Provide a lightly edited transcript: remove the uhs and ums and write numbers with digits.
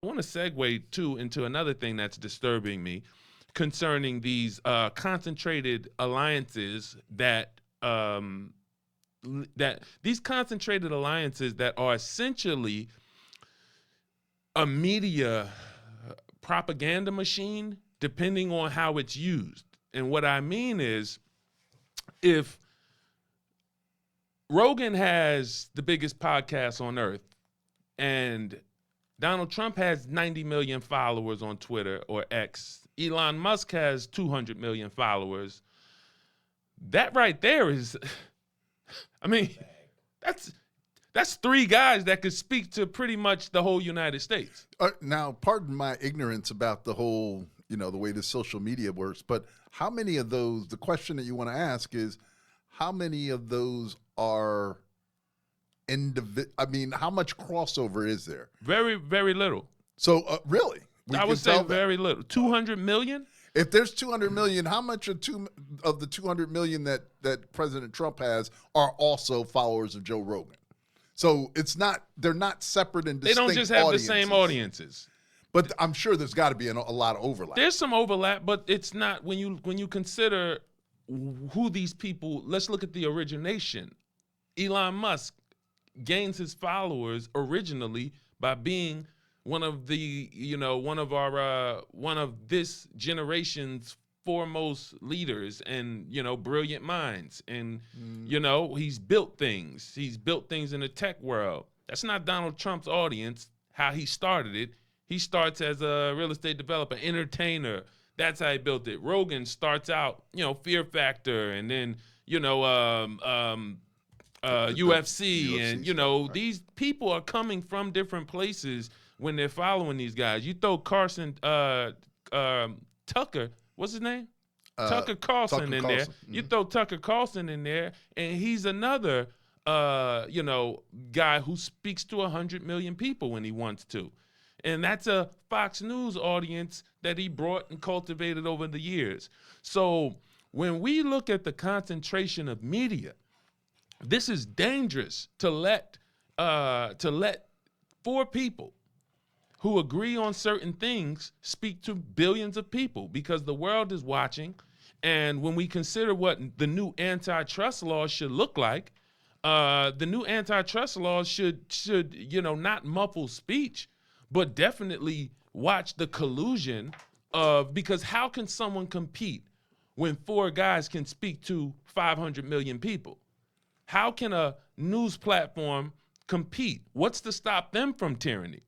I want to segue too into another thing that's disturbing me concerning these concentrated alliances that these concentrated alliances that are essentially a media propaganda machine, depending on how it's used. And what I mean is, if Rogan has the biggest podcast on earth and Donald Trump has 90 million followers on Twitter or X, Elon Musk has 200 million followers, that right there is, I mean, that's three guys that could speak to pretty much the whole United States. Now, pardon my ignorance about the whole, the way the social media works, but how many of those, the question that you want to ask is, how many of those are how much crossover is there? Very, very little. So, really? I would say very little. 200 million? If there's 200 million, how much of the 200 million that President Trump has are also followers of Joe Rogan? So they're not separate and distinct. They don't just have the same audiences. But I'm sure there's got to be a lot of overlap. There's some overlap, but it's not, when you consider who these people, let's look at the origination. Elon Musk gains his followers originally by being one of this generation's foremost leaders and, brilliant minds. And, he's built things. He's built things in the tech world. That's not Donald Trump's audience, how he started it. He starts as a real estate developer, entertainer. That's how he built it. Rogan starts out, Fear Factor, and then, UFC, and, right. These people are coming from different places when they're following these guys. You throw Tucker, what's his name? Tucker Carlson in there. Mm-hmm. You throw Tucker Carlson in there, and he's another, guy who speaks to 100 million people when he wants to. And that's a Fox News audience that he brought and cultivated over the years. So when we look at the concentration of media, this is dangerous to let four people who agree on certain things speak to billions of people, because the world is watching. And when we consider what the new antitrust laws should look like, the new antitrust laws should not muffle speech, but definitely watch the collusion because how can someone compete when four guys can speak to 500 million people? How can a news platform compete? What's to stop them from tyranny?